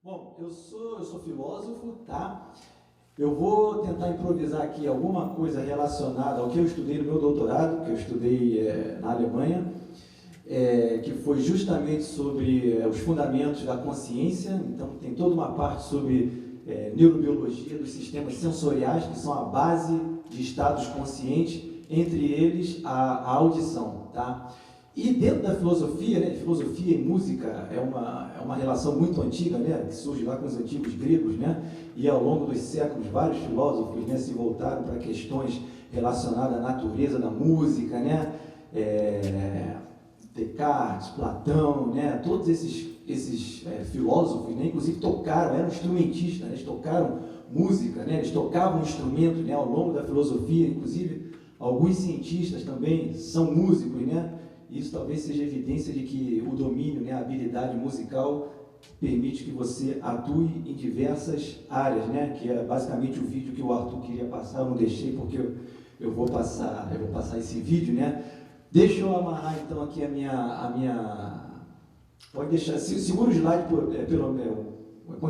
Bom, eu sou filósofo, tá? Eu vou tentar improvisar aqui alguma coisa relacionada ao que eu estudei no meu doutorado, que eu estudei na Alemanha, que foi justamente sobre os fundamentos da consciência. Então, tem toda uma parte sobre neurobiologia dos sistemas sensoriais, que são a base de estados conscientes, entre eles a audição, tá? E dentro da filosofia, né, filosofia e música é uma relação muito antiga, né, que surge lá com os antigos gregos, né, e ao longo dos séculos vários filósofos, né, se voltaram para questões relacionadas à natureza da música, né, Descartes, Platão, né, todos esses filósofos, né, inclusive tocaram, eram instrumentistas, né, eles tocaram música, né, eles tocavam instrumento, né, ao longo da filosofia, inclusive alguns cientistas também são músicos, né. Isso talvez seja evidência de que o domínio, né, a habilidade musical permite que você atue em diversas áreas, né, que é basicamente o vídeo que o Arthur queria passar. Eu não deixei porque eu vou passar esse vídeo, né. Deixa eu amarrar então aqui a minha pode deixar, segura o slide quando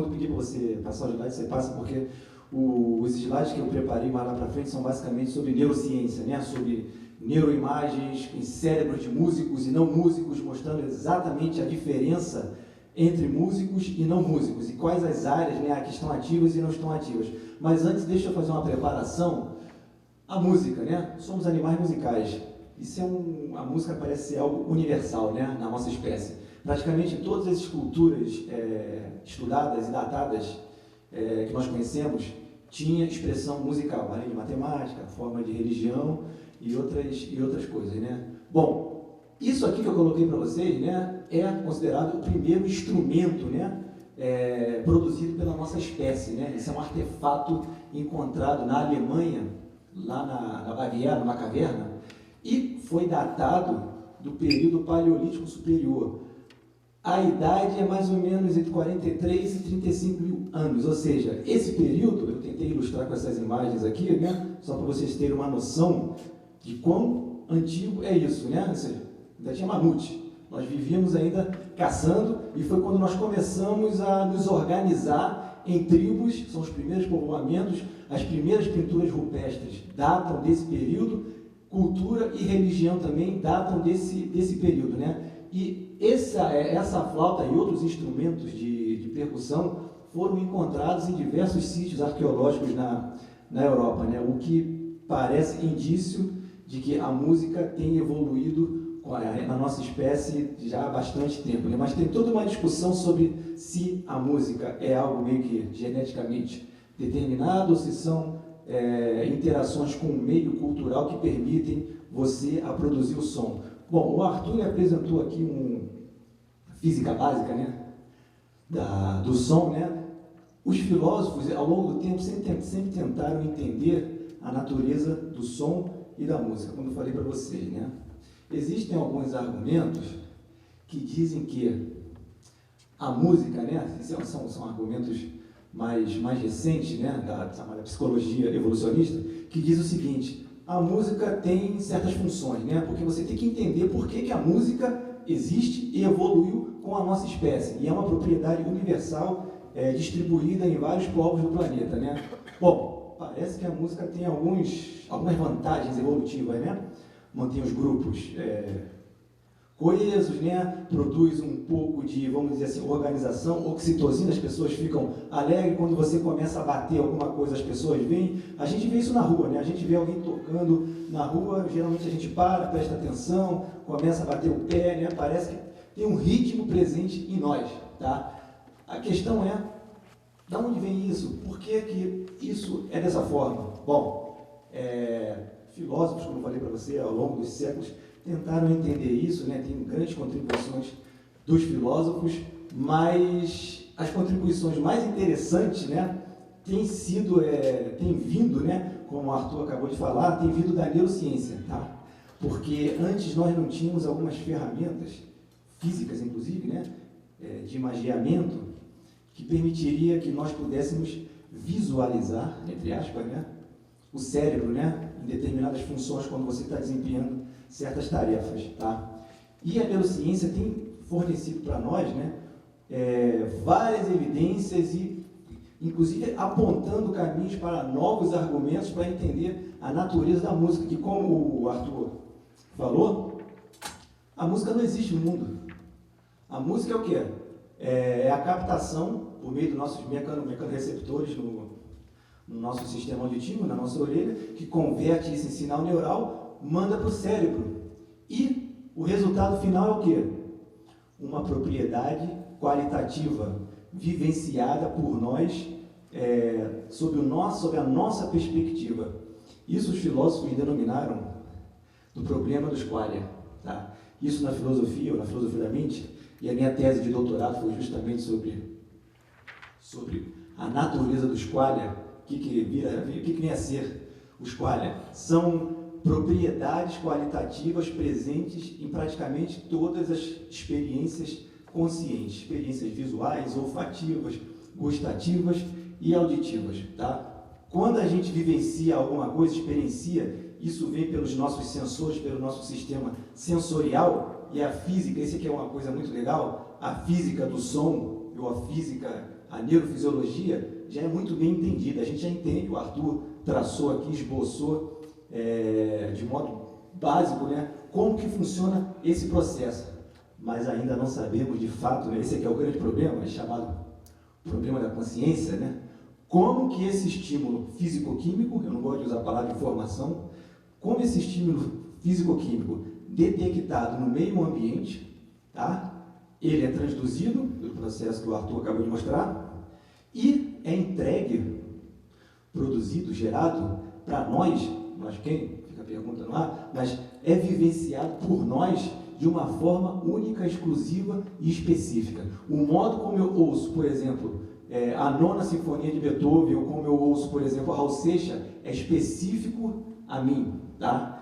eu pedir para você passar o slide, você passa, porque os slides que eu preparei mais lá para frente são basicamente sobre neurociência, né, sobre neuroimagens em cérebros de músicos e não músicos, mostrando exatamente a diferença entre músicos e não músicos, e quais as áreas, né, que estão ativas e não estão ativas. Mas antes, deixa eu fazer uma preparação. A música, né? Somos animais musicais. Isso a música parece ser algo universal, né, na nossa espécie. Praticamente todas as culturas estudadas e datadas que nós conhecemos tinha expressão musical, além de matemática, forma de religião e outras coisas, né? Bom, isso aqui que eu coloquei para vocês, né, é considerado o primeiro instrumento, né, produzido pela nossa espécie, né? Esse é um artefato encontrado na Alemanha, lá na Baviera, numa caverna, e foi datado do período Paleolítico Superior. A idade é mais ou menos entre 43 e 35 mil anos, ou seja, esse período, eu tentei ilustrar com essas imagens aqui, né, só para vocês terem uma noção de quão antigo é isso, né? Ou seja, ainda tinha mamute, nós vivíamos ainda caçando, e foi quando nós começamos a nos organizar em tribos, são os primeiros povoamentos, as primeiras pinturas rupestres datam desse período, cultura e religião também datam desse período, né? E essa flauta e outros instrumentos de percussão foram encontrados em diversos sítios arqueológicos na Europa, né? O que parece indício de que a música tem evoluído na nossa espécie já há bastante tempo, né? Mas tem toda uma discussão sobre se a música é algo meio que geneticamente determinado ou se são interações com o meio cultural que permitem você a produzir o som. Bom, o Arthur apresentou aqui uma física básica, né, do som, né? Os filósofos, ao longo do tempo, sempre tentaram entender a natureza do som e da música, como eu falei para vocês, né? Existem alguns argumentos que dizem que a música, né, são argumentos mais recentes, né, da psicologia evolucionista, que diz o seguinte: a música tem certas funções, né, porque você tem que entender por que a música existe e evoluiu com a nossa espécie, e é uma propriedade universal distribuída em vários povos do planeta, né. Bom, parece que a música tem algumas vantagens evolutivas, né, mantém os grupos coesos, né? Produz um pouco de, vamos dizer assim, organização, oxitocina, as pessoas ficam alegres quando você começa a bater alguma coisa, as pessoas vêm. A gente vê isso na rua, né? A gente vê alguém tocando na rua, geralmente a gente presta atenção, começa a bater o pé, né? Parece que tem um ritmo presente em nós, tá? A questão é, de onde vem isso? Por que isso é dessa forma? Bom, filósofos, como eu falei para você, ao longo dos séculos, tentaram entender isso, né? Tem grandes contribuições dos filósofos, mas as contribuições mais interessantes, né, têm vindo, né, como o Arthur acabou de falar, tem vindo da neurociência, tá? Porque antes nós não tínhamos algumas ferramentas físicas, inclusive, né, de imagiamento, que permitiria que nós pudéssemos visualizar, entre aspas, né, o cérebro, né, em determinadas funções quando você está desempenhando certas tarefas, tá? E a neurociência tem fornecido para nós, né, várias evidências e, inclusive, apontando caminhos para novos argumentos para entender a natureza da música, que, como o Arthur falou, a música não existe no mundo. A música é o quê? É a captação, por meio dos nossos mecanorreceptores no nosso sistema auditivo, na nossa orelha, que converte isso em sinal neural, manda para o cérebro. E o resultado final é o quê? Uma propriedade qualitativa, vivenciada por nós, sob a nossa perspectiva. Isso os filósofos denominaram do problema dos qualia. Tá? Isso na filosofia, ou na filosofia da mente, e a minha tese de doutorado foi justamente sobre a natureza dos qualia, o que vem a ser os qualia. São propriedades qualitativas presentes em praticamente todas as experiências conscientes, experiências visuais, olfativas, gustativas e auditivas. Tá? Quando a gente vivencia alguma coisa, experiencia, isso vem pelos nossos sensores, pelo nosso sistema sensorial, e a física, esse aqui é uma coisa muito legal, a física do som, ou a neurofisiologia, já é muito bem entendida. A gente já entende, o Arthur traçou aqui, esboçou de modo básico, né, como que funciona esse processo. Mas ainda não sabemos de fato, né, esse aqui é o grande problema, chamado problema da consciência, né, como que esse estímulo físico-químico, eu não gosto de usar a palavra informação, como esse estímulo físico-químico detectado no meio ambiente, tá? Ele é transduzido pelo processo que o Arthur acabou de mostrar e é entregue, produzido, gerado para nós quem? Fica a pergunta no ar, mas é vivenciado por nós de uma forma única, exclusiva e específica. O modo como eu ouço, por exemplo, a Nona Sinfonia de Beethoven, ou como eu ouço, por exemplo, a Raul Seixas, é específico a mim, tá?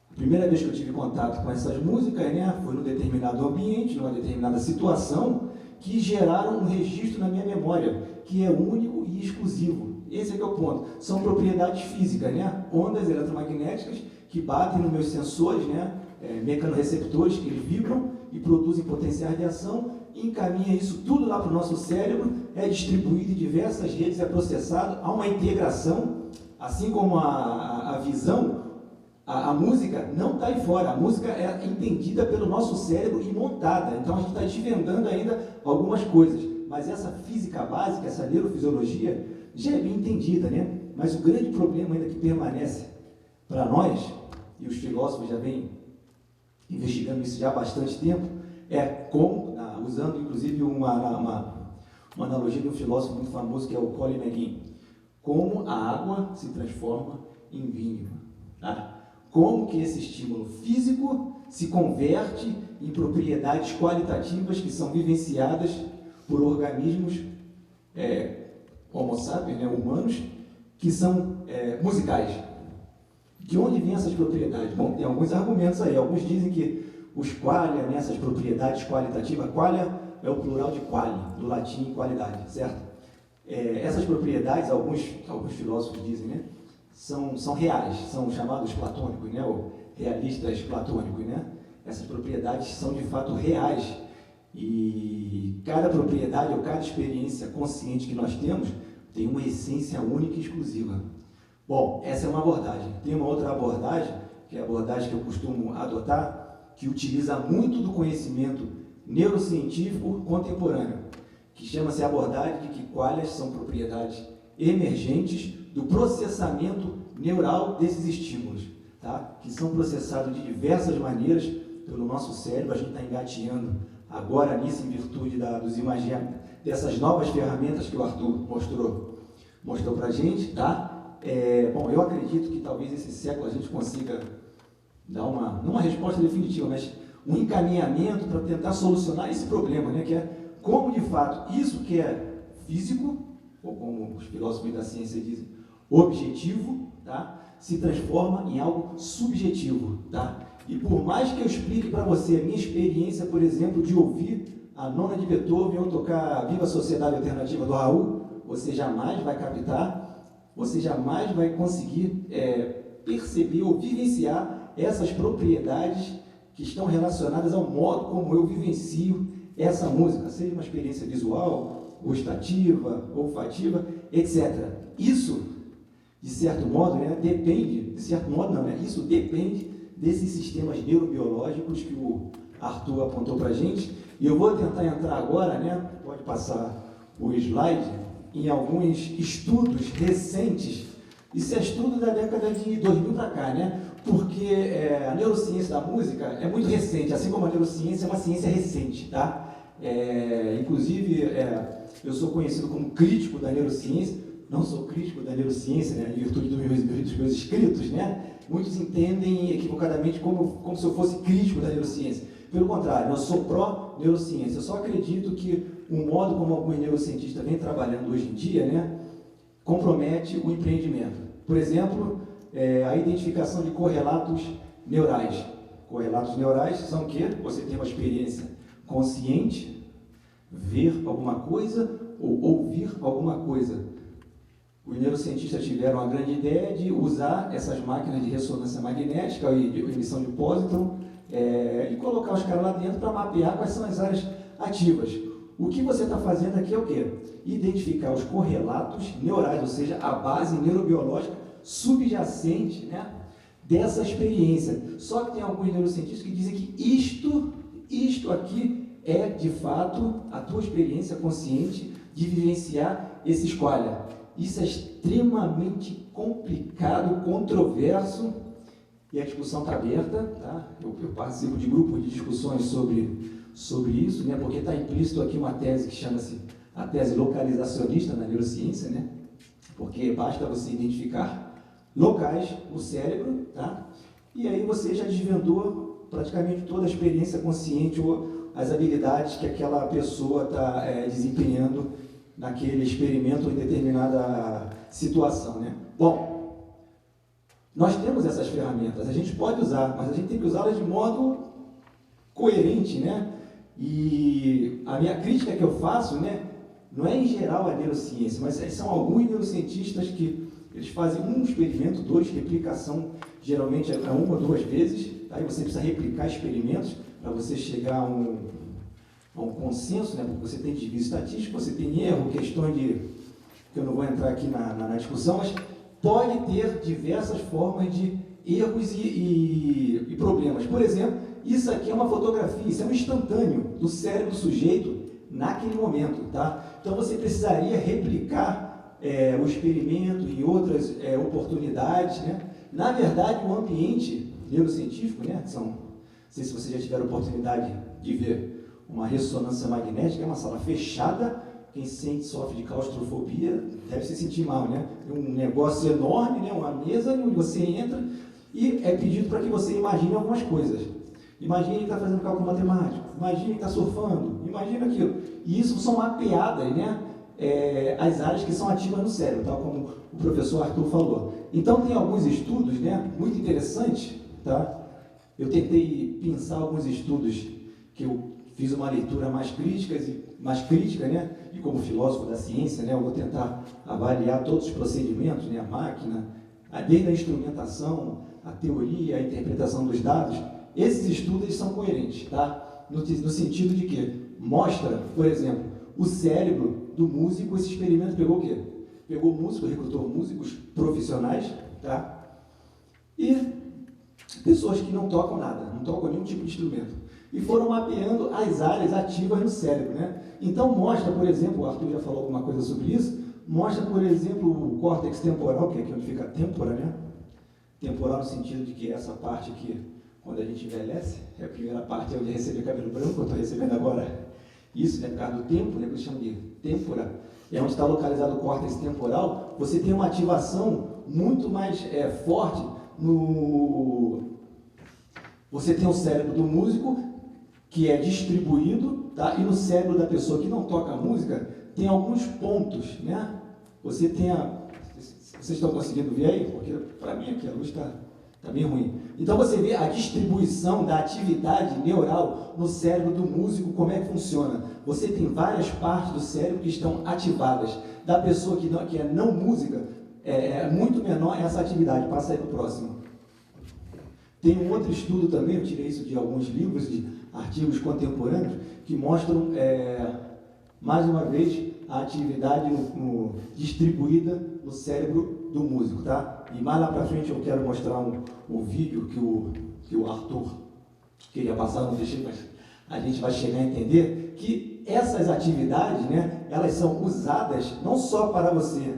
A primeira vez que eu tive contato com essas músicas, né, foi num determinado ambiente, numa determinada situação, que geraram um registro na minha memória, que é único e exclusivo. Esse é que é o ponto. São propriedades físicas, né? Ondas eletromagnéticas que batem nos meus sensores, né? Mecanorreceptores que eles vibram e produzem potenciais de ação, encaminha isso tudo lá para o nosso cérebro, é distribuído em diversas redes, é processado, há uma integração, assim como a visão, a música não está aí fora, a música é entendida pelo nosso cérebro e montada, então a gente está desvendando ainda algumas coisas, mas essa física básica, essa neurofisiologia, já é bem entendida, né? Mas o grande problema ainda que permanece para nós, e os filósofos já vêm investigando isso já há bastante tempo, é como, usando inclusive uma analogia de um filósofo muito famoso que é o Colin McGinn, como a água se transforma em vinho. Tá? Como que esse estímulo físico se converte em propriedades qualitativas que são vivenciadas por organismos homo sapiens, né, humanos, que são musicais. De onde vêm essas propriedades? Bom, tem alguns argumentos aí. Alguns dizem que os qualia, né, essas propriedades qualitativas, qualia é o plural de quali, do latim qualidade, certo? Essas propriedades, alguns filósofos dizem, né, são reais, são chamados platônicos, né, ou realistas platônicos, né? Essas propriedades são de fato reais e cada propriedade ou cada experiência consciente que nós temos tem uma essência única e exclusiva. Bom, essa é uma abordagem. Tem uma outra abordagem, que é a abordagem que eu costumo adotar, que utiliza muito do conhecimento neurocientífico contemporâneo, que chama-se a abordagem de que qualias são propriedades emergentes do processamento neural desses estímulos, tá? Que são processados de diversas maneiras pelo nosso cérebro. A gente está engateando agora nisso em virtude dessas novas ferramentas que o Arthur mostrou para a gente, tá? Bom, eu acredito que talvez esse século a gente consiga dar não uma resposta definitiva, mas um encaminhamento para tentar solucionar esse problema, né? Que é como, de fato, isso que é físico, ou como os filósofos da ciência dizem, objetivo, tá? Se transforma em algo subjetivo, tá? E por mais que eu explique para você a minha experiência, por exemplo, de ouvir a Nona de Beethoven ou tocar a Viva Sociedade Alternativa do Raul, você jamais vai captar, você jamais vai conseguir perceber ou vivenciar essas propriedades que estão relacionadas ao modo como eu vivencio essa música, seja uma experiência visual, gustativa, olfativa, etc. Isso, de certo modo, né, depende, de certo modo não, né, isso depende desses sistemas neurobiológicos que o Arthur apontou para a gente, e eu vou tentar entrar agora, né, pode passar o slide, em alguns estudos recentes. Isso é estudo da década de 2000 para cá, né? Porque a neurociência da música é muito recente, assim como a neurociência é uma ciência recente, tá? Inclusive, eu sou conhecido como crítico da neurociência, não sou crítico da neurociência, né, em virtude dos meus escritos, né? Muitos entendem equivocadamente como se eu fosse crítico da neurociência. Pelo contrário, eu sou pró-neurociência. Eu só acredito que o modo como alguns neurocientistas vêm trabalhando hoje em dia, né, compromete o empreendimento. Por exemplo, a identificação de correlatos neurais. Correlatos neurais são o quê? Você tem uma experiência consciente, ver alguma coisa ou ouvir alguma coisa. Os neurocientistas tiveram a grande ideia de usar essas máquinas de ressonância magnética e de emissão de pósitron e colocar os caras lá dentro para mapear quais são as áreas ativas. O que você está fazendo aqui é o quê? Identificar os correlatos neurais, ou seja, a base neurobiológica subjacente, né, dessa experiência. Só que tem alguns neurocientistas que dizem que isto aqui é, de fato, a tua experiência consciente de vivenciar esse squalia. Isso é extremamente complicado, controverso, e a discussão está aberta, tá? Eu participo de grupos de discussões sobre isso, né? Porque está implícito aqui uma tese que chama-se a tese localizacionista na neurociência, né? Porque basta você identificar locais no cérebro, tá? E aí você já desvendou praticamente toda a experiência consciente ou as habilidades que aquela pessoa está desempenhando naquele experimento ou em determinada situação, né? Bom, nós temos essas ferramentas, a gente pode usar, mas a gente tem que usá-las de modo coerente, né? E a minha crítica que eu faço, né, não é em geral a neurociência, mas são alguns neurocientistas que eles fazem um experimento, dois, replicação, geralmente é uma ou duas vezes, tá? E você precisa replicar experimentos para você chegar a um consenso, né? Porque você tem desvio estatístico, você tem erro, questões que eu não vou entrar aqui na discussão, mas pode ter diversas formas de erros e problemas. Por exemplo, isso aqui é uma fotografia, isso é um instantâneo do cérebro do sujeito naquele momento, tá? Então você precisaria replicar o experimento em outras oportunidades, né? Na verdade, o ambiente neurocientífico, né? Não sei se vocês já tiveram oportunidade de ver uma ressonância magnética, é uma sala fechada. Quem sofre de claustrofobia deve se sentir mal, né? Um negócio enorme, né? Uma mesa onde você entra e é pedido para que você imagine algumas coisas. Imagine que está fazendo cálculo matemático, imagine que está surfando, imagine aquilo. E isso são mapeadas, né? As áreas que são ativas no cérebro, tal como o professor Arthur falou. Então tem alguns estudos, né, muito interessantes, tá? Eu tentei pensar alguns estudos que eu fiz uma leitura mais crítica, né? E como filósofo da ciência, né, eu vou tentar avaliar todos os procedimentos, né, a máquina, desde a instrumentação, a teoria, a interpretação dos dados. Esses estudos eles são coerentes, tá? No sentido de que mostra, por exemplo, o cérebro do músico. Esse experimento pegou o quê? Pegou músicos, recrutou músicos profissionais, tá? E pessoas que não tocam nada, não tocam nenhum tipo de instrumento. E foram mapeando as áreas ativas no cérebro, né? Então mostra, por exemplo, o Arthur já falou alguma coisa sobre isso, mostra, por exemplo, o córtex temporal, que é aqui onde fica a têmpora, né? Temporal no sentido de que essa parte aqui, quando a gente envelhece, a primeira parte é onde receber cabelo branco, eu estou recebendo agora isso, né, por causa do tempo, né, que eles chamam de têmpora, é onde está localizado o córtex temporal. Você tem uma ativação muito mais forte Você tem o cérebro do músico, que é distribuído, tá? E no cérebro da pessoa que não toca música, tem alguns pontos, né? Você tem Vocês estão conseguindo ver aí? Porque para mim aqui a luz está bem ruim. Então você vê a distribuição da atividade neural no cérebro do músico, como é que funciona. Você tem várias partes do cérebro que estão ativadas. Da pessoa que é não música, é muito menor essa atividade. Passa aí para o próximo. Tem um outro estudo também, eu tirei isso de alguns livros, de artigos contemporâneos, que mostram, mais uma vez, a atividade distribuída no cérebro do músico, tá? E mais lá para frente eu quero mostrar um vídeo que o Arthur queria passar, não deixei, mas a gente vai chegar a entender que essas atividades, né, elas são usadas não só para você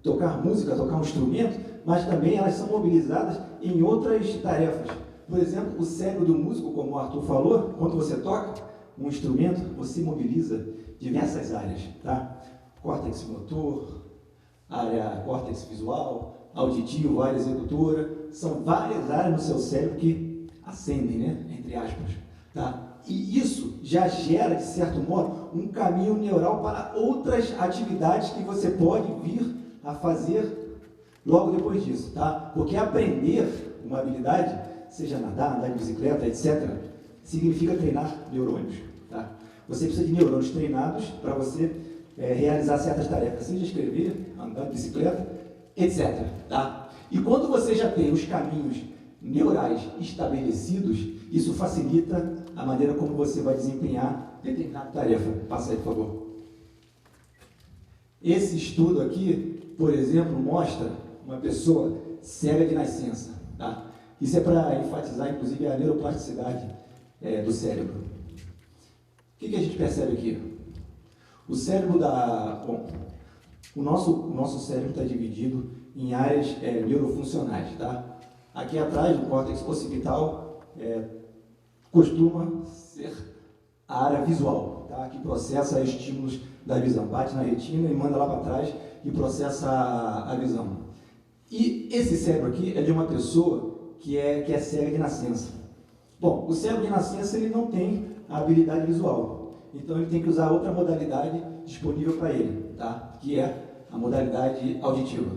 tocar música, tocar um instrumento, mas também elas são mobilizadas em outras tarefas. Por exemplo, o cérebro do músico, como o Arthur falou, quando você toca um instrumento, você mobiliza diversas áreas, tá? Córtex motor, área córtex visual, auditivo, área executora, são várias áreas no seu cérebro que acendem, né? Entre aspas, tá? E isso já gera, de certo modo, um caminho neural para outras atividades que você pode vir a fazer logo depois disso, tá? Porque aprender uma habilidade, seja nadar, andar de bicicleta, etc., significa treinar neurônios, tá? Você precisa de neurônios treinados para você realizar certas tarefas, seja escrever, andar de bicicleta, etc., tá? E quando você já tem os caminhos neurais estabelecidos, isso facilita a maneira como você vai desempenhar determinada tarefa. Passa aí, por favor. Esse estudo aqui, por exemplo, mostra uma pessoa cega de nascença, tá? Isso é para enfatizar, inclusive, a neuroplasticidade do cérebro. O que a gente percebe aqui? O cérebro o nosso cérebro está dividido em áreas neurofuncionais, tá? Aqui atrás, no córtex occipital, costuma ser a área visual, tá? Que processa estímulos da visão. Bate na retina e manda lá para trás e processa a visão. E esse cérebro aqui é de uma pessoa que é cega de nascença. Bom, o cérebro de nascença ele não tem a habilidade visual, então ele tem que usar outra modalidade disponível para ele, tá? Que é a modalidade auditiva.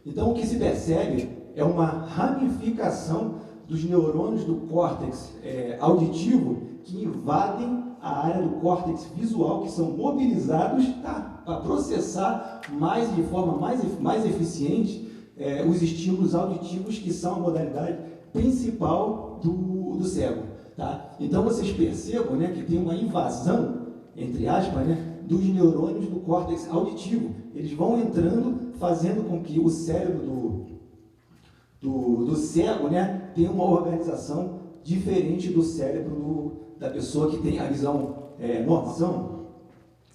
Então o que se percebe é uma ramificação dos neurônios do córtex auditivo que invadem a área do córtex visual, que são mobilizados, tá? Para processar de forma mais eficiente os estímulos auditivos, que são a modalidade principal do cérebro, tá? Então vocês percebam, né, que tem uma invasão, entre aspas, né, dos neurônios do córtex auditivo. Eles vão entrando, fazendo com que o cérebro do cego, né, tenha uma organização diferente do cérebro da pessoa que tem a visão normal,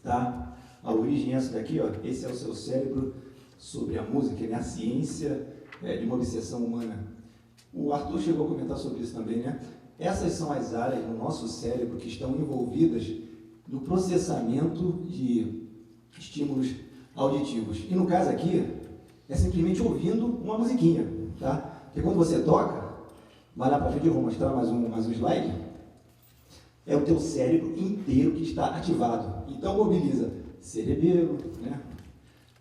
tá? A origem é essa daqui, ó. Esse é o seu cérebro sobre a música, né? A ciência de uma obsessão humana. O Arthur chegou a comentar sobre isso também, né? Essas são as áreas no nosso cérebro que estão envolvidas no processamento de estímulos auditivos. E no caso aqui, é simplesmente ouvindo uma musiquinha, tá? Porque quando você toca, vai lá para frente, eu vou mostrar mais um slide, é o teu cérebro inteiro que está ativado. Então mobiliza cerebelo, né?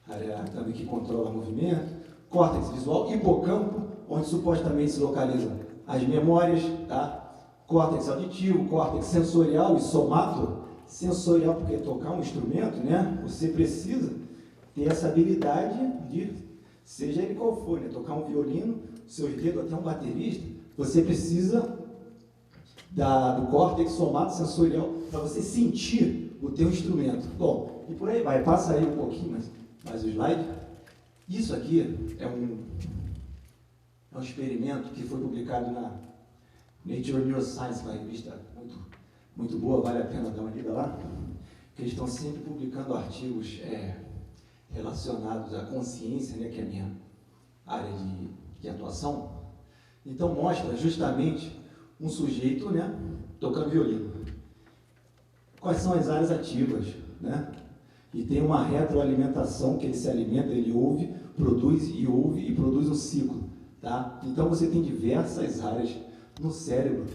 Área também que controla o movimento, córtex visual, hipocampo, onde supostamente se localizam as memórias, tá? Córtex auditivo, córtex sensorial e somato. Sensorial, porque tocar um instrumento, né? Você precisa ter essa habilidade de, seja ele qual for, né? Tocar um violino, seus dedos, até um baterista, você precisa do córtex somato sensorial para você sentir o teu instrumento. Bom, e por aí vai, passa aí um pouquinho mais o slide. Isso aqui é um experimento que foi publicado na Nature Neuroscience, uma revista muito boa, vale a pena dar uma lida lá, que eles estão sempre publicando artigos relacionados à consciência, né, que é a minha área de atuação. Então mostra justamente um sujeito, né, tocando violino. Quais são as áreas ativas, né? E tem uma retroalimentação que ele se alimenta, ele ouve e produz um ciclo, tá? Então você tem diversas áreas no cérebro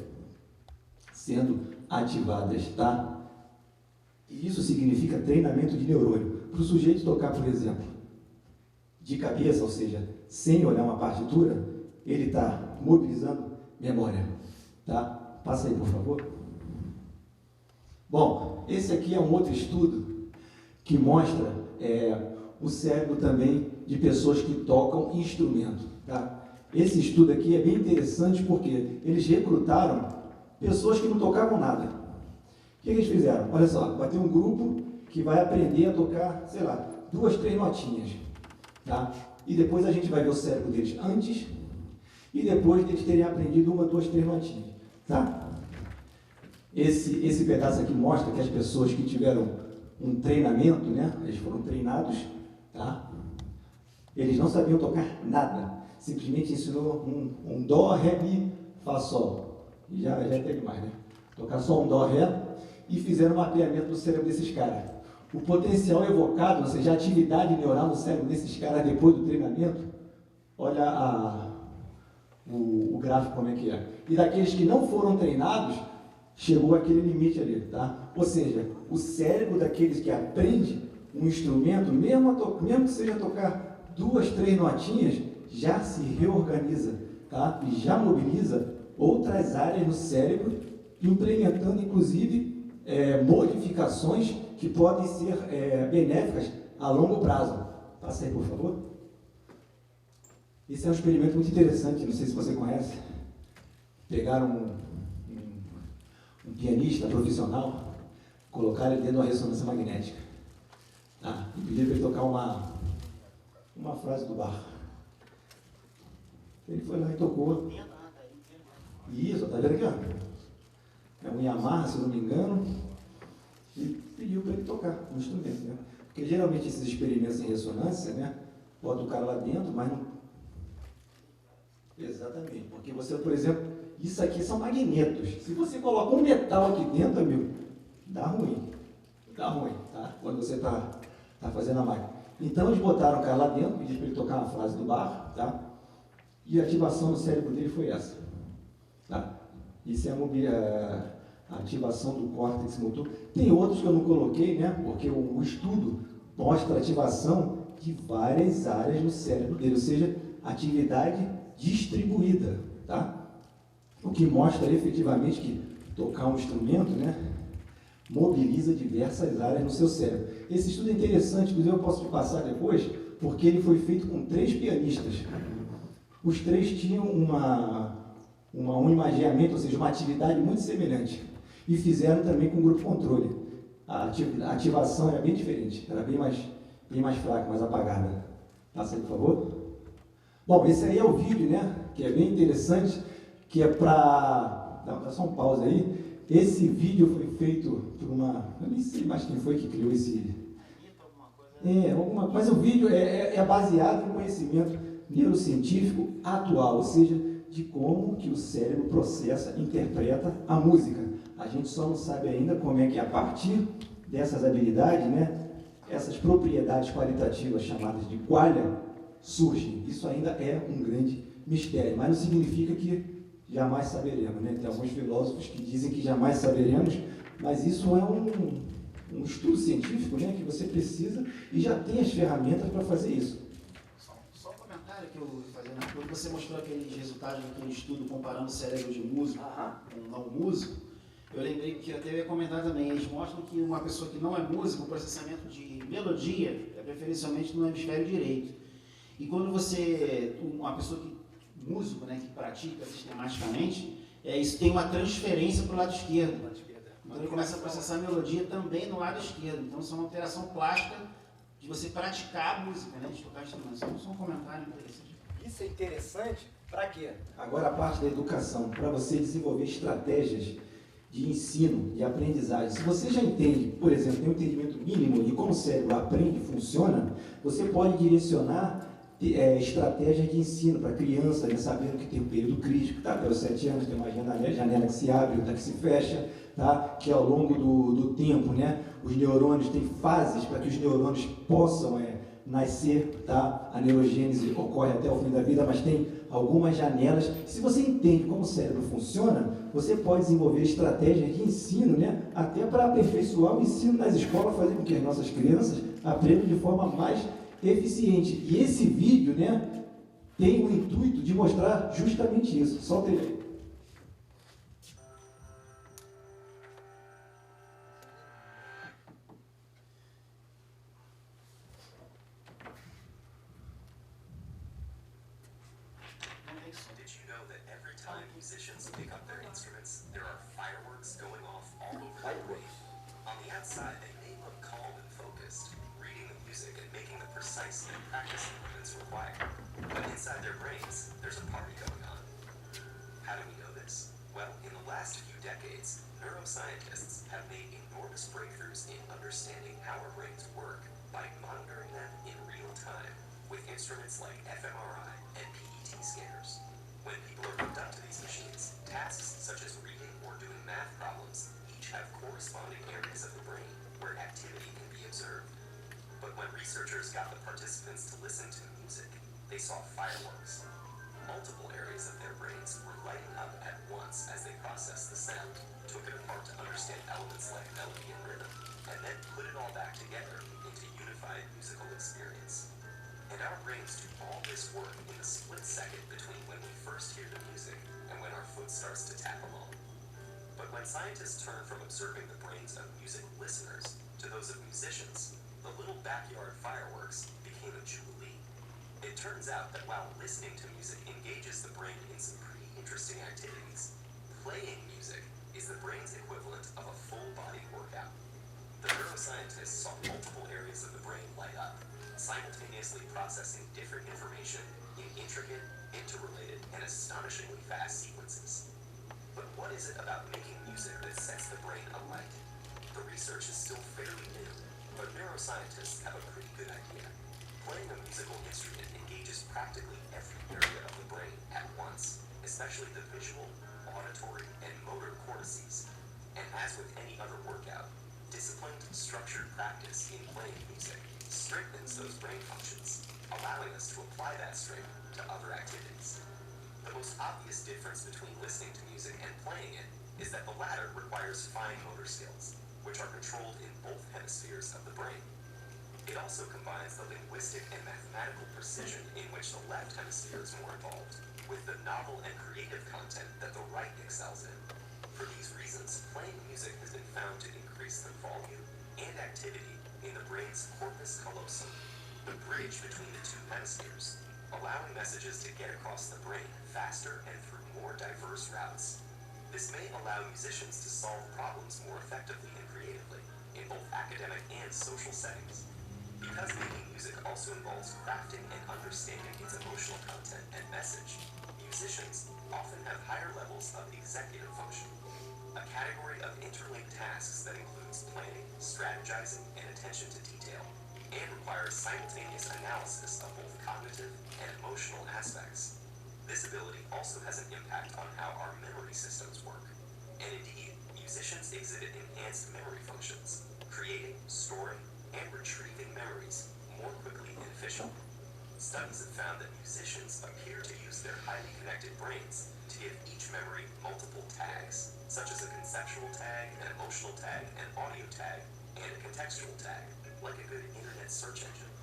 sendo ativadas, tá? E isso significa treinamento de neurônio. Para o sujeito tocar, por exemplo, de cabeça, ou seja, sem olhar uma partitura, ele está mobilizando memória, tá? Passa aí, por favor. Bom, esse aqui é um outro estudo que mostra o cérebro também de pessoas que tocam instrumento, tá? Esse estudo aqui é bem interessante porque eles recrutaram pessoas que não tocavam nada. O que eles fizeram? Olha só, vai ter um grupo que vai aprender a tocar, sei lá, 2, 3 notinhas, tá? E depois a gente vai ver o cérebro deles antes e depois deles terem aprendido 1, 2, 3 notinhas, tá? Esse pedaço aqui mostra que as pessoas que tiveram um treinamento, né? Eles foram treinados, tá? Eles não sabiam tocar nada. Simplesmente ensinou um dó, ré, mi, fá, sol. E já teve mais, né? Tocar só um dó, ré, e fizeram um mapeamento do cérebro desses caras. O potencial evocado, ou seja, a atividade neural no cérebro desses caras depois do treinamento, olha o gráfico como é que é. E daqueles que não foram treinados, chegou aquele limite ali, tá? Ou seja, o cérebro daqueles que aprende um instrumento, mesmo que seja tocar 2, 3 notinhas, já se reorganiza, tá? E já mobiliza outras áreas no cérebro, implementando, inclusive, modificações que podem ser benéficas a longo prazo. Passa aí, por favor. Esse é um experimento muito interessante, não sei se você conhece. Pegaram um pianista profissional, colocaram ele dentro de uma ressonância magnética. Tá? E pediram para ele tocar uma frase do Bach. Ele foi lá e tocou. Isso, tá vendo aqui, ó? É um Yamaha, se não me engano, e pediu para ele tocar um instrumento, né? Porque geralmente esses experimentos em ressonância, né? Bota o cara lá dentro, mas não. Exatamente, porque você, por exemplo, isso aqui são magnetos. Se você coloca um metal aqui dentro, amigo, dá ruim. Dá ruim, tá? Quando você tá fazendo a máquina. Então eles botaram o cara lá dentro, pediram para ele tocar uma frase do Bach, tá? E a ativação do cérebro dele foi essa. Tá? Isso é a ativação do córtex motor. Tem outros que eu não coloquei, né? Porque o estudo mostra a ativação de várias áreas no cérebro dele, ou seja, atividade distribuída, tá? O que mostra efetivamente que tocar um instrumento, né, mobiliza diversas áreas no seu cérebro. Esse estudo é interessante, inclusive eu posso te passar depois, porque ele foi feito com 3 pianistas. Os 3 tinham um imagiamento, ou seja, uma atividade muito semelhante. E fizeram também com o grupo controle. A ativação era bem diferente, era bem mais fraca, mais apagada. Passa aí, por favor. Bom, esse aí é o vídeo, né, que é bem interessante, que é para... Dá só um pause aí. Esse vídeo foi feito por eu nem sei mais quem foi que criou esse... Mas o vídeo é baseado em conhecimento neurocientífico atual, ou seja, de como que o cérebro processa, interpreta a música. A gente só não sabe ainda como é que, a partir dessas habilidades, né, essas propriedades qualitativas chamadas de qualia surgem. Isso ainda é um grande mistério, mas não significa que jamais saberemos, né? Tem alguns filósofos que dizem que jamais saberemos, mas isso é um estudo científico, né, que você precisa e já tem as ferramentas para fazer isso. Só um comentário que eu ia fazer, né? Quando você mostrou aqueles resultados daquele estudo comparando o cérebro de músico com um não músico, eu lembrei que eu até ia comentar também, eles mostram que uma pessoa que não é músico, o processamento de melodia é preferencialmente no hemisfério direito. E quando uma pessoa músico, né, que pratica sistematicamente, isso tem uma transferência para o lado esquerdo. Então ele começa a processar a melodia também no lado esquerdo. Então isso é uma alteração plástica de você praticar a música, né, de tocar instrumentos. Então só um comentário interessante. Isso é interessante para quê? Agora a parte da educação, para você desenvolver estratégias de ensino, de aprendizagem. Se você já entende, por exemplo, tem um entendimento mínimo de como o cérebro aprende e funciona, você pode direcionar estratégias de ensino para a criança, né, sabendo que tem um período crítico, tá? Até os 7 anos tem uma janela que se abre, outra que se fecha, tá? Que ao longo do tempo, né, os neurônios têm fases para que os neurônios possam nascer, tá? A neurogênese ocorre até o fim da vida, mas tem algumas janelas. Se você entende como o cérebro funciona, você pode desenvolver estratégias de ensino, né, até para aperfeiçoar o ensino nas escolas, fazer com que as nossas crianças aprendam de forma mais eficiente. E esse vídeo, né, tem o intuito de mostrar justamente isso. Solta ele aí. Não musicians pick up their instruments, there are fireworks going off all over the brain. On the outside, they may look calm and focused, reading the music and making the precise and practice movements required. But inside their brains, there's a party going on. How do we know this? Well, in the last few decades, neuroscientists have made enormous breakthroughs in understanding how our brains work by monitoring them in real time with instruments like fMRI and PET scanners. When people are hooked up to these machines, tasks such as reading or doing math problems each have corresponding areas of the brain where activity can be observed. But when researchers got the participants to listen to music, they saw fireworks. Multiple areas of their brains were lighting up at once as they processed the sound, took it apart to understand elements like melody and rhythm, and then put it all back together into a unified musical experience. And our brains do all this work in the split second between when we first hear the music and when our foot starts to tap along. But when scientists turn from observing the brains of music listeners to those of musicians, the little backyard fireworks became a jubilee. It turns out that while listening to music engages the brain in some pretty interesting activities, playing music is the brain's equivalent of a full-body workout. The neuroscientists saw multiple areas of the brain light up, simultaneously processing different information in intricate, interrelated, and astonishingly fast sequences. But what is it about making music that sets the brain alight? The research is still fairly new, but neuroscientists have a pretty good idea. Playing a musical instrument engages practically every area of the brain at once, especially the visual, auditory, and motor cortices. And as with any other workout, disciplined, structured practice in playing music strengthens those brain functions, allowing us to apply that strength to other activities. The most obvious difference between listening to music and playing it is that the latter requires fine motor skills, which are controlled in both hemispheres of the brain. It also combines the linguistic and mathematical precision in which the left hemisphere is more involved, with the novel and creative content that the right excels in. For these reasons, playing music has been found to increase the volume and activity in the brain's corpus callosum, the bridge between the two hemispheres, allowing messages to get across the brain faster and through more diverse routes. This may allow musicians to solve problems more effectively and creatively in both academic and social settings. Because making music also involves crafting and understanding its emotional content and message, musicians often have higher levels of executive function, a category of interlinked tasks that includes planning, strategizing, and attention to detail, and requires simultaneous analysis of both cognitive and emotional aspects. This ability also has an impact on how our memory systems work. And indeed, musicians exhibit enhanced memory functions, creating, storing, and retrieving memories more quickly and efficiently. Studies have found that musicians appear to use their highly connected brains to give each memory multiple tags, such as a conceptual tag, an emotional tag, an audio tag, and a contextual tag, like a good internet search engine.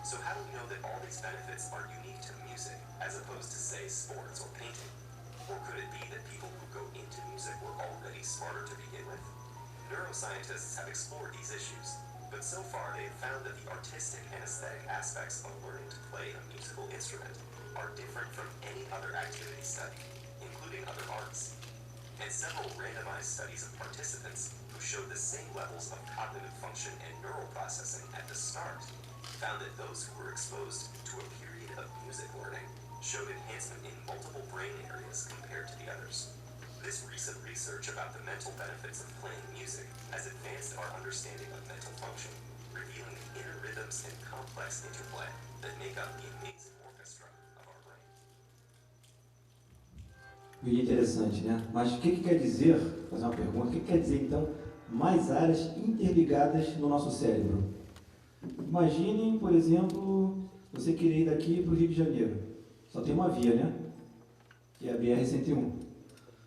So how do we know that all these benefits are unique to music, as opposed to, say, sports or painting? Or could it be that people who go into music were already smarter to begin with? Neuroscientists have explored these issues, but so far they have found that the artistic and aesthetic aspects of learning to play a musical instrument are different from any other activity studied, including other arts. And several randomized studies of participants who showed the same levels of cognitive function and neural processing at the start found that those who were exposed to a period of music learning showed enhancement in multiple brain areas compared to the others. This recent research about the mental benefits of playing music has advanced our understanding of mental function, revealing the inner rhythms and complex interplay that make up the amazing orchestra of our brain. Muito interessante, né? Mas o que quer dizer, vou fazer uma pergunta, o que quer dizer então mais áreas interligadas no nosso cérebro? Imaginem, por exemplo, você querer ir daqui para o Rio de Janeiro. Só tem uma via, né? Que é a BR-101.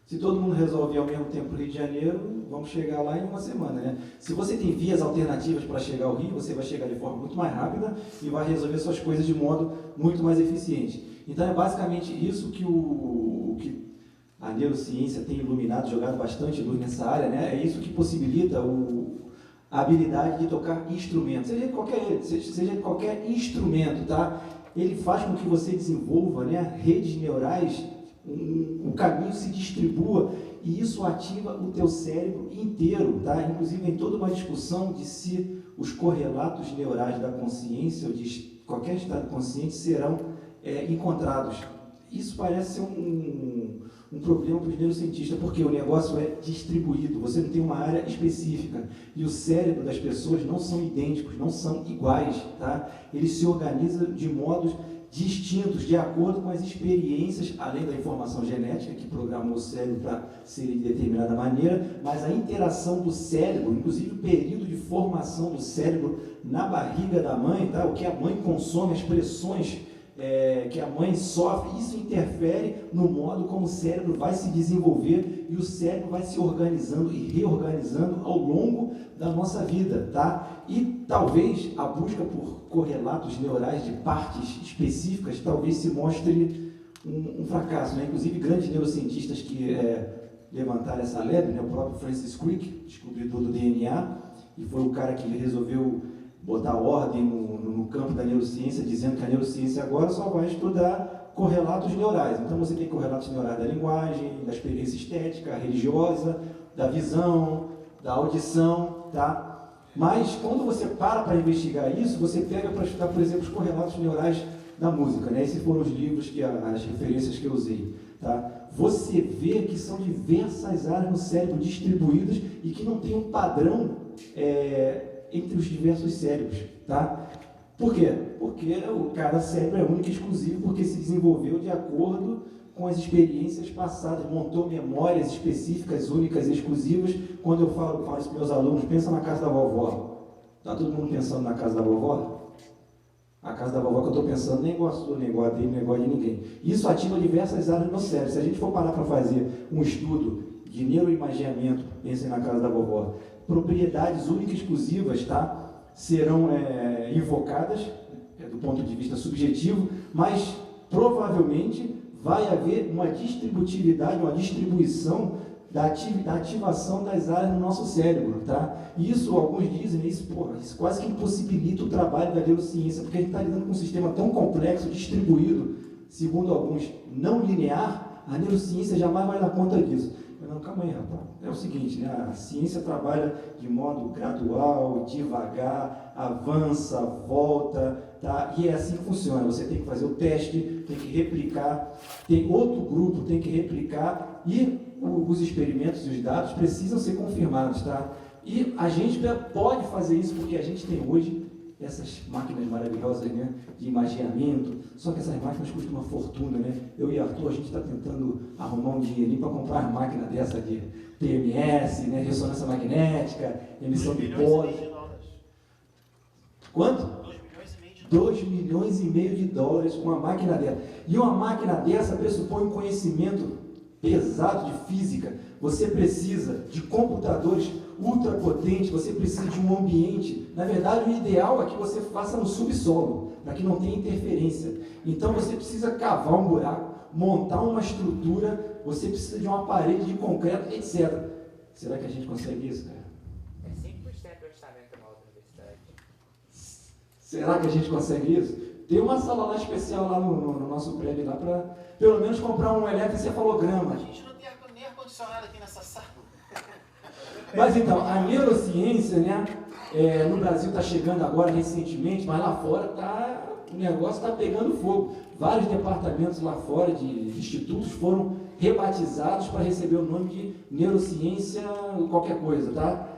Se todo mundo resolve ir ao mesmo tempo para o Rio de Janeiro, vamos chegar lá em uma semana, né? Se você tem vias alternativas para chegar ao Rio, você vai chegar de forma muito mais rápida e vai resolver suas coisas de modo muito mais eficiente. Então é basicamente isso que a neurociência tem iluminado, jogado bastante luz nessa área, né? É isso que possibilita a habilidade de tocar instrumentos, seja qualquer instrumento, tá? Ele faz com que você desenvolva, né, redes neurais o caminho se distribua e isso ativa o teu cérebro inteiro, tá? Inclusive em toda uma discussão de se os correlatos neurais da consciência ou de qualquer estado consciente serão encontrados. Isso parece ser um problema para os neurocientistas, porque o negócio é distribuído, você não tem uma área específica, e o cérebro das pessoas não são idênticos, não são iguais, tá? Eles se organizam de modos distintos, de acordo com as experiências, além da informação genética, que programou o cérebro para ser de determinada maneira, mas a interação do cérebro, inclusive o período de formação do cérebro na barriga da mãe, tá? O que a mãe consome, as pressões que a mãe sofre, isso interfere no modo como o cérebro vai se desenvolver e o cérebro vai se organizando e reorganizando ao longo da nossa vida, tá? E talvez a busca por correlatos neurais de partes específicas talvez se mostre um fracasso, né? Inclusive grandes neurocientistas que levantaram essa lebre, né? O próprio Francis Crick, descobridor do DNA, e foi o cara que resolveu botar ordem no campo da neurociência, dizendo que a neurociência agora só vai estudar correlatos neurais. Então você tem correlatos neurais da linguagem, da experiência estética, religiosa, da visão, da audição, tá? Mas quando você para investigar isso, você pega para estudar, por exemplo, os correlatos neurais da música, né? Esses foram os livros, as referências que eu usei, tá? Você vê que são diversas áreas no cérebro distribuídas e que não tem um padrão entre os diversos cérebros, tá? Por quê? Porque cada cérebro é único e exclusivo, porque se desenvolveu de acordo com as experiências passadas, montou memórias específicas, únicas e exclusivas. Quando eu falo isso para meus alunos, pensa na casa da vovó. Está todo mundo pensando na casa da vovó? A casa da vovó que eu estou pensando, nem gosto do negócio dele, nem gosto de ninguém. Isso ativa diversas áreas no cérebro. Se a gente for parar para fazer um estudo de neuroimaginamento, pensem na casa da vovó, propriedades únicas e exclusivas, tá? Serão invocadas do ponto de vista subjetivo, mas provavelmente vai haver uma distributividade, uma distribuição da ativação das áreas no nosso cérebro, tá? E isso, alguns dizem, isso quase que impossibilita o trabalho da neurociência, porque a gente está lidando com um sistema tão complexo, distribuído, segundo alguns, não linear, a neurociência jamais vai dar conta disso. Não, calma aí, rapaz. É o seguinte, né? A ciência trabalha de modo gradual, devagar, avança, volta, tá? E é assim que funciona. Você tem que fazer o teste, tem que replicar, tem outro grupo, tem que replicar, e os experimentos e os dados precisam ser confirmados, tá? E a gente pode fazer isso porque a gente tem hoje essas máquinas maravilhosas, né, de imaginamento, só que essas máquinas custam uma fortuna, né? Eu e Arthur, a gente está tentando arrumar um dinheirinho para comprar uma máquina dessa de TMS, né, ressonância magnética, emissão de poros. Quanto? 2 milhões e meio de dólares com uma máquina dessa. E uma máquina dessa pressupõe um conhecimento pesado de física. Você precisa de computadores ultrapotentes, você precisa de um ambiente. Na verdade, o ideal é que você faça no subsolo, para que não tenha interferência. Então, você precisa cavar um buraco, montar uma estrutura, você precisa de uma parede de concreto, etc. Será que a gente consegue isso, cara? É 5% do orçamento de uma outra universidade. Será que a gente consegue isso? Tem uma sala lá especial lá no nosso prédio, lá para pelo menos comprar um eletroencefalograma. A gente não tem nem ar-condicionado aqui nessa sala. Mas então, a neurociência, né, no Brasil está chegando agora recentemente, mas lá fora o negócio está pegando fogo. Vários departamentos lá fora de institutos foram rebatizados para receber o nome de neurociência qualquer coisa, tá?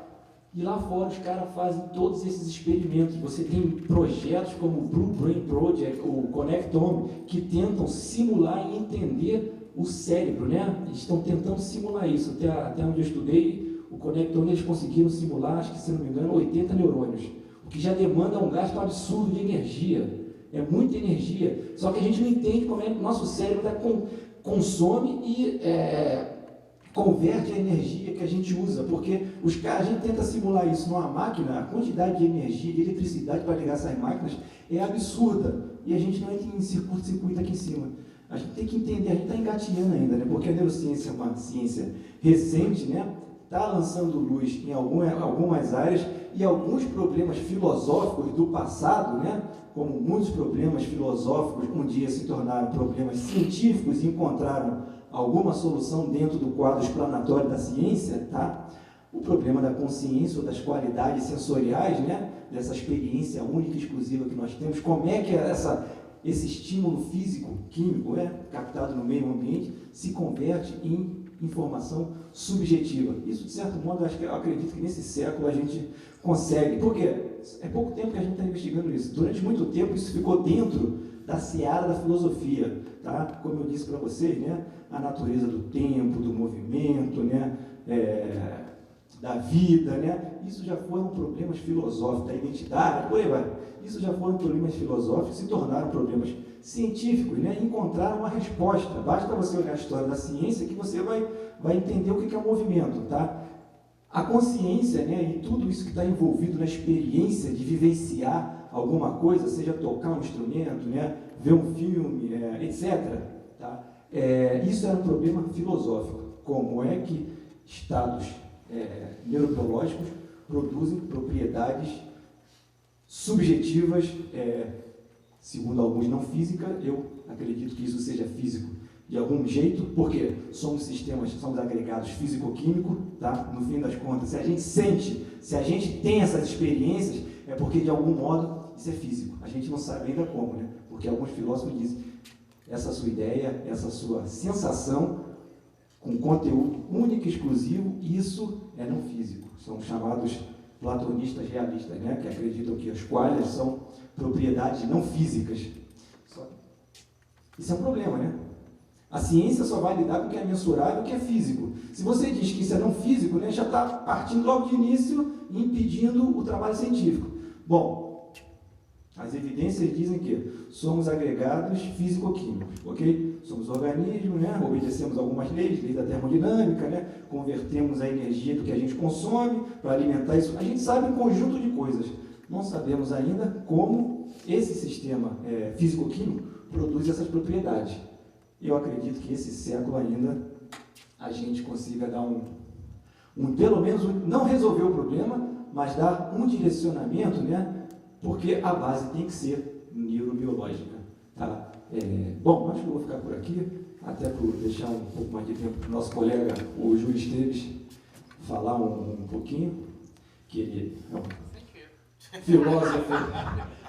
E lá fora os caras fazem todos esses experimentos. Você tem projetos como o Blue Brain Project, o Connectome, que tentam simular e entender o cérebro, né? Eles estão tentando simular isso. Até onde eu estudei, o Connectome eles conseguiram simular, acho que se não me engano, 80 neurônios, o que já demanda um gasto absurdo de energia. É muita energia. Só que a gente não entende como é que o nosso cérebro consome e converte a energia que a gente usa, porque a gente tenta simular isso numa máquina, a quantidade de energia, de eletricidade para ligar essas máquinas é absurda, e a gente não entra em circuito aqui em cima. A gente tem que entender, a gente está engatinhando ainda, né? Porque a neurociência é uma ciência recente, né? Está lançando luz em algumas áreas, e alguns problemas filosóficos do passado, né? Como muitos problemas filosóficos um dia se tornaram problemas científicos e encontraram alguma solução dentro do quadro explanatório da ciência, tá? O problema da consciência ou das qualidades sensoriais, né? Dessa experiência única e exclusiva que nós temos, como é que esse estímulo físico, químico, captado no meio ambiente, se converte em informação subjetiva. Isso, de certo modo, eu acredito que nesse século a gente consegue. Por quê? É pouco tempo que a gente está investigando isso. Durante muito tempo isso ficou dentro da seara da filosofia, tá? Como eu disse para vocês, né? A natureza do tempo, do movimento, né? Da vida, né? Isso já foram problemas filosóficos, da identidade, por aí vai. Isso já foram problemas filosóficos, se tornaram problemas científicos, né? Encontraram uma resposta. Basta você olhar a história da ciência que você vai entender o que é o movimento, tá? A consciência, né? E tudo isso que está envolvido na experiência de vivenciar alguma coisa, seja tocar um instrumento, né? Ver um filme, etc. Tá? Isso era um problema filosófico. Como é que estados neurobiológicos produzem propriedades subjetivas, segundo alguns não física, eu acredito que isso seja físico de algum jeito, porque somos agregados físico-químicos, tá? No fim das contas, se a gente sente, se a gente tem essas experiências, é porque de algum modo isso é físico. A gente não sabe ainda como, né? Porque alguns filósofos dizem, essa sua ideia, essa sua sensação, com conteúdo único e exclusivo, isso é não físico. São chamados platonistas realistas, né? Que acreditam que as qualis são propriedades não físicas. Isso é um problema, né? A ciência só vai lidar com o que é mensurável e o que é físico. Se você diz que isso é não físico, né, já está partindo logo de início e impedindo o trabalho científico. Bom, as evidências dizem que somos agregados físico-químicos, ok? Somos organismos, né? Obedecemos algumas leis da termodinâmica, né? Convertemos a energia do que a gente consome para alimentar isso. A gente sabe um conjunto de coisas. Não sabemos ainda como esse sistema físico-químico produz essas propriedades. Eu acredito que esse século ainda a gente consiga dar pelo menos, não resolver o problema, mas dar um direcionamento, né? Porque a base tem que ser neurobiológica. Tá? Bom, acho que eu vou ficar por aqui, até para deixar um pouco mais de tempo para o nosso colega, o Júlio Esteves, falar um pouquinho, que ele é um filósofo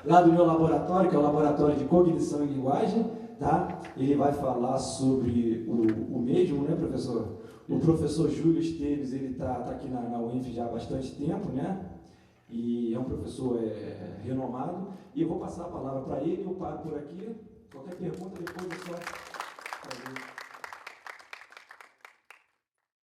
lá do meu laboratório, que é o Laboratório de Cognição e Linguagem. Tá? Ele vai falar sobre o mesmo, né, professor? O professor Júlio Esteves, ele está aqui na UENF já há bastante tempo, né? E é um professor renomado. E eu vou passar a palavra para ele, eu paro por aqui. Qualquer pergunta depois é só